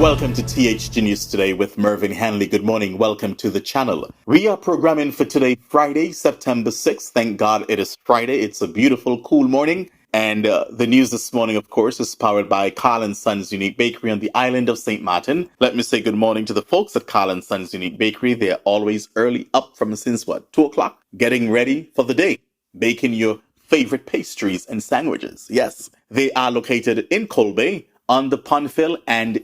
Welcome to THG News Today with Mervyn Hanley. Good morning. Welcome to the channel. We are programming for today, Friday, September 6th. Thank God it is Friday. It's a beautiful, cool morning. And the news this morning, of course, is powered by Carl & Sons Unique Bakery on the island of St. Martin. Let me say good morning to the folks at Carl & Sons Unique Bakery. They're always early up from since 2 o'clock, getting ready for the day, baking your favorite pastries and sandwiches. Yes, they are located in Colby, on the Ponfill, and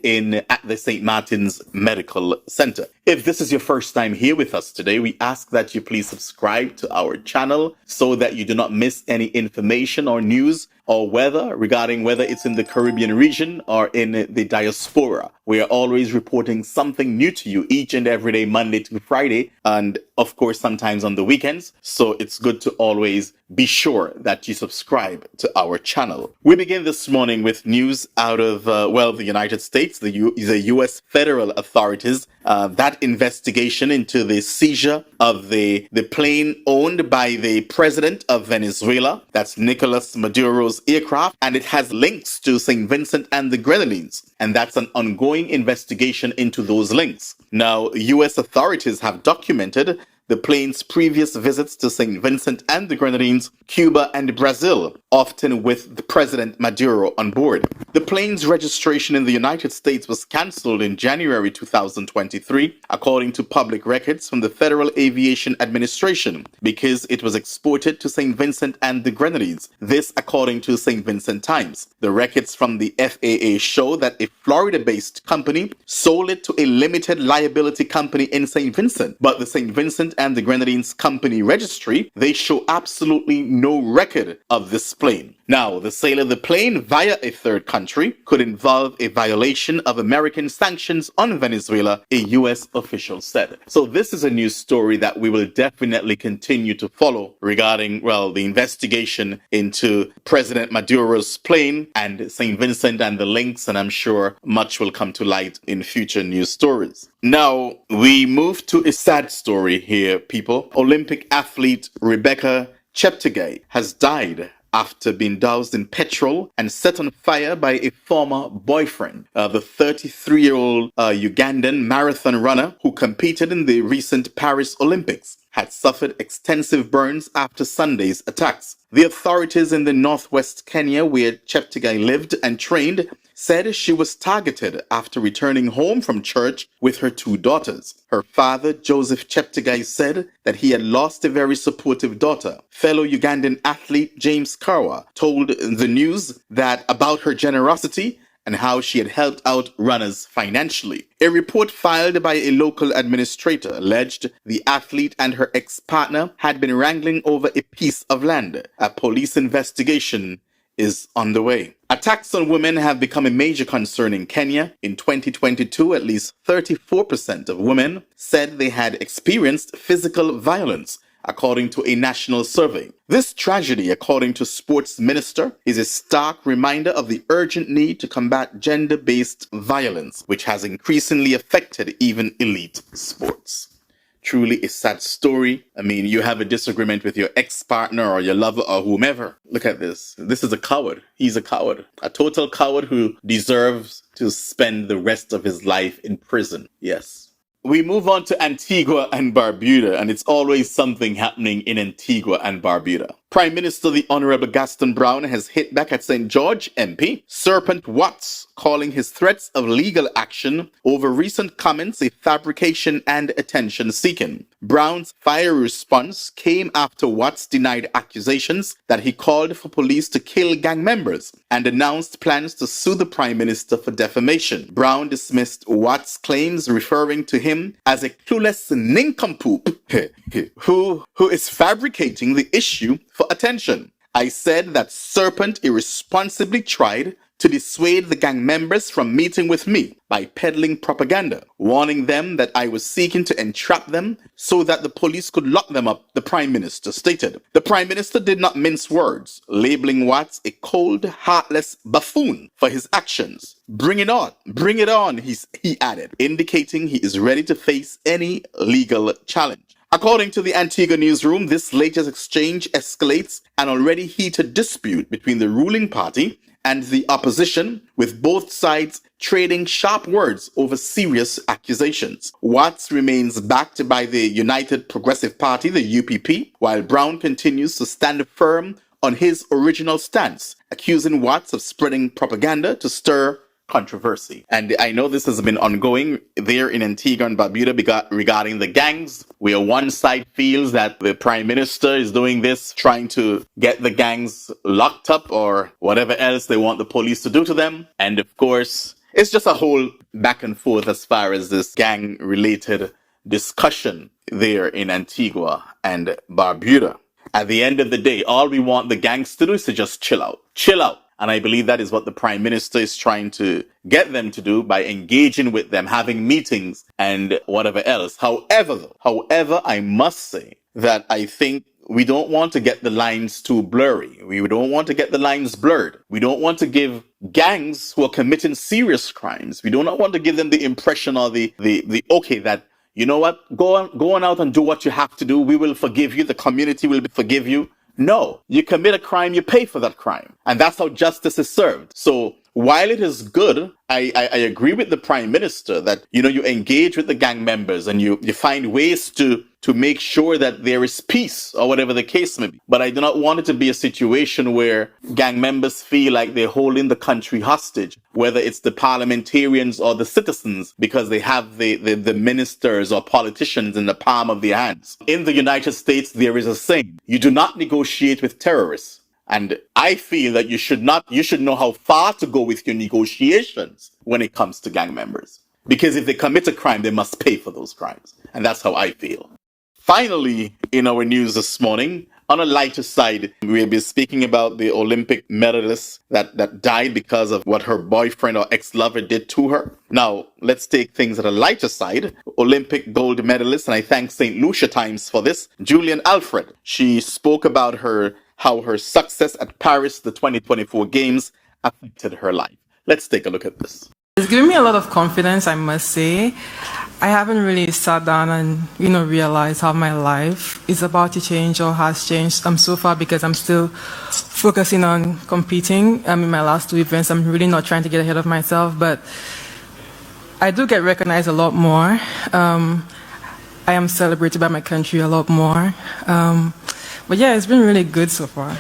at the St. Martin's Medical Center. If this is your first time here with us today, we ask that you please subscribe to our channel so that you do not miss any information or news or regarding whether it's in the Caribbean region or in the diaspora. We are always reporting something new to you each and every day, Monday to Friday, and of course, sometimes on the weekends. So it's good to always be sure that you subscribe to our channel. We begin this morning with news out of, the United States, the U.S. federal authorities. That investigation into the seizure of the plane owned by the president of Venezuela, that's Nicolás Maduro's aircraft, and it has links to St. Vincent and the Grenadines. And that's an ongoing investigation into those links. Now, U.S. authorities have documented the plane's previous visits to St. Vincent and the Grenadines, Cuba, and Brazil, often with the President Maduro on board. The plane's registration in the United States was cancelled in January 2023, according to public records from the Federal Aviation Administration, because it was exported to St. Vincent and the Grenadines. This, according to St. Vincent Times. The records from the FAA show that a Florida-based company sold it to a limited liability company in St. Vincent, but the St. Vincent and the Grenadines company registry, they show absolutely no record of this plane. Now, the sale of the plane via a third country could involve a violation of American sanctions on Venezuela, a U.S. official said. So this is a news story that we will definitely continue to follow regarding, the investigation into President Maduro's plane and St. Vincent and the links, and I'm sure much will come to light in future news stories. Now, we move to a sad story here, people. Olympic athlete Rebecca Cheptegei has died after being doused in petrol and set on fire by a former boyfriend. The 33-year-old Ugandan marathon runner who competed in the recent Paris Olympics had suffered extensive burns after Sunday's attacks. The authorities in the northwest Kenya, where Cheptegei lived and trained, said she was targeted after returning home from church with her 2 daughters. Her father, Joseph Cheptegei, said that he had lost a very supportive daughter. Fellow Ugandan athlete James Karwa told the news that about her generosity and how she had helped out runners financially. A report filed by a local administrator alleged the athlete and her ex-partner had been wrangling over a piece of land. A police investigation is underway. Attacks on women have become a major concern in Kenya. In 2022, at least 34% of women said they had experienced physical violence, according to a national survey. This tragedy, according to Sports Minister, is a stark reminder of the urgent need to combat gender-based violence, which has increasingly affected even elite sports. Truly a sad story. I mean, you have a disagreement with your ex-partner or your lover or whomever. Look at this. This is a coward. He's a coward. A total coward who deserves to spend the rest of his life in prison. Yes. We move on to Antigua and Barbuda, and it's always something happening in Antigua and Barbuda. Prime Minister the Honorable Gaston Browne has hit back at St. George MP Serpent Watts, calling his threats of legal action over recent comments a fabrication and attention seeking. Browne's fiery response came after Watts denied accusations that he called for police to kill gang members and announced plans to sue the Prime Minister for defamation. Browne dismissed Watts' claims, referring to him as a clueless nincompoop who is fabricating the issue for attention. I said that Serpent irresponsibly tried to dissuade the gang members from meeting with me by peddling propaganda, warning them that I was seeking to entrap them so that the police could lock them up, the Prime Minister stated. The Prime Minister did not mince words, labeling Watts a cold, heartless buffoon for his actions. Bring it on, he added, indicating he is ready to face any legal challenge. According to the Antigua newsroom, this latest exchange escalates an already heated dispute between the ruling party and the opposition, with both sides trading sharp words over serious accusations. Watts remains backed by the United Progressive Party, the UPP, while Browne continues to stand firm on his original stance, accusing Watts of spreading propaganda to stir controversy. And I know this has been ongoing there in Antigua and Barbuda regarding the gangs, where one side feels that the Prime Minister is doing this, trying to get the gangs locked up or whatever else they want the police to do to them. And of course, it's just a whole back and forth as far as this gang-related discussion there in Antigua and Barbuda. At the end of the day, all we want the gangs to do is to just chill out. Chill out. And I believe that is what the Prime Minister is trying to get them to do by engaging with them, having meetings and whatever else. However, I must say that I think we don't want to get the lines too blurry. We don't want to get the lines blurred. We don't want to give gangs who are committing serious crimes, we do not want to give them the impression or the okay, that, you know what, go on out and do what you have to do. We will forgive you. The community will forgive you. No, you commit a crime, you pay for that crime. And that's how justice is served. So while it is good, I agree with the Prime Minister that, you engage with the gang members and you find ways to make sure that there is peace or whatever the case may be. But I do not want it to be a situation where gang members feel like they're holding the country hostage, whether it's the parliamentarians or the citizens, because they have the ministers or politicians in the palm of their hands. In the United States, there is a saying, you do not negotiate with terrorists. And I feel that you should know how far to go with your negotiations when it comes to gang members. Because if they commit a crime, they must pay for those crimes. And that's how I feel. Finally, in our news this morning, on a lighter side, we'll be speaking about the Olympic medalist that died because of what her boyfriend or ex-lover did to her. Now, let's take things at a lighter side. Olympic gold medalist, and I thank St. Lucia Times for this, Julien Alfred. She spoke about how her success at Paris, the 2024 Games, affected her life. Let's take a look at this. It's given me a lot of confidence, I must say. I haven't really sat down and, realized how my life is about to change or has changed so far, because I'm still focusing on competing. In my last two events, I'm really not trying to get ahead of myself, but I do get recognized a lot more. I am celebrated by my country a lot more. But yeah, it's been really good so far.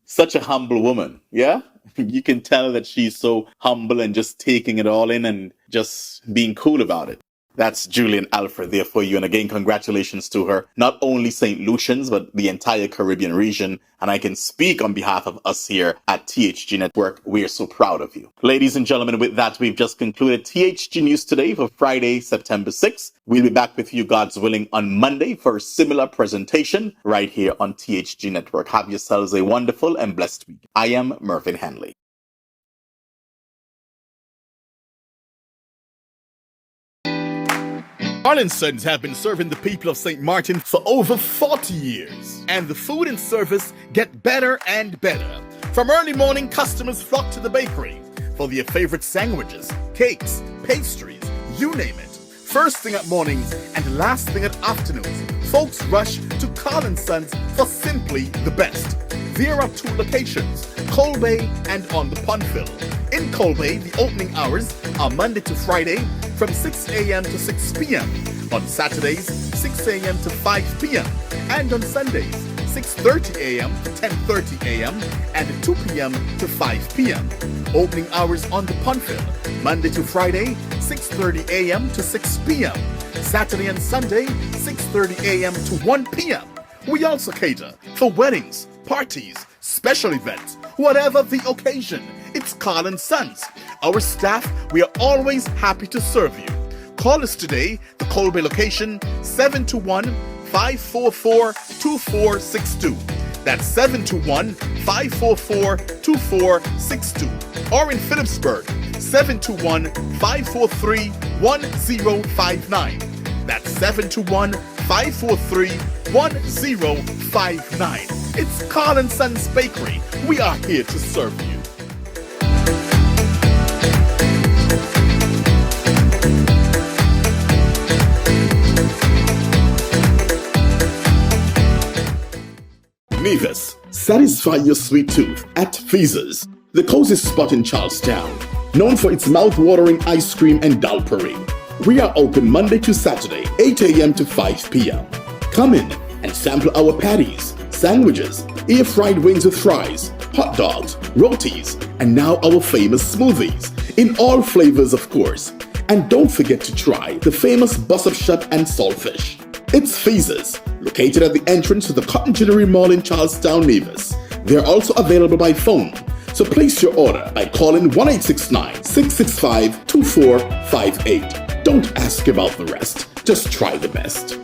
Such a humble woman, yeah? You can tell that she's so humble and just taking it all in and just being cool about it. That's Julien Alfred there for you. And again, congratulations to her. Not only St. Lucians, but the entire Caribbean region. And I can speak on behalf of us here at THG Network. We are so proud of you. Ladies and gentlemen, with that, we've just concluded THG News Today for Friday, September 6th. We'll be back with you, God's willing, on Monday for a similar presentation right here on THG Network. Have yourselves a wonderful and blessed week. I am Mervyn Hanley. Sons have been serving the people of St. Martin for over 40 years. And the food and service get better and better. From early morning, customers flock to the bakery for their favorite sandwiches, cakes, pastries, you name it. First thing at mornings and last thing at afternoons, folks rush to Carl & Sons for simply the best. There are two locations, Colbay and on the Pondville. In Colbay, the opening hours are Monday to Friday from 6 a.m. to 6 p.m. On Saturdays, 6 a.m. to 5 p.m. And on Sundays, 6:30 a.m. to 10:30 a.m. and 2 p.m. to 5 p.m. Opening hours on the Pondville, Monday to Friday, 6:30 a.m. to 6 p.m. Saturday and Sunday, 6:30 a.m. to 1 p.m. We also cater for weddings, parties, special events, whatever the occasion. It's Carl & Sons. Our staff, we are always happy to serve you. Call us today, the Colbay location, 721-544-2462. That's 721-544-2462. Or in Phillipsburg, 721-543-1059. That's 721-543-1059. It's Carl & Sons Bakery. We are here to serve you. Nevis, Satisfy your sweet tooth at Feezer's, the cozy spot in Charlestown, known for its mouth-watering ice cream and dal parade. We are open Monday to Saturday, 8 a.m. to 5 p.m. Come in and sample our patties, sandwiches, air-fried wings with fries, hot dogs, rotis, and now our famous smoothies, in all flavors of course. And don't forget to try the famous bus-up shut and saltfish. It's Feezer's, located at the entrance to the Cotton Ginnery Mall in Charlestown, Nevis. They're also available by phone, so place your order by calling 1-869-665-2458. Don't ask about the rest, just try the best.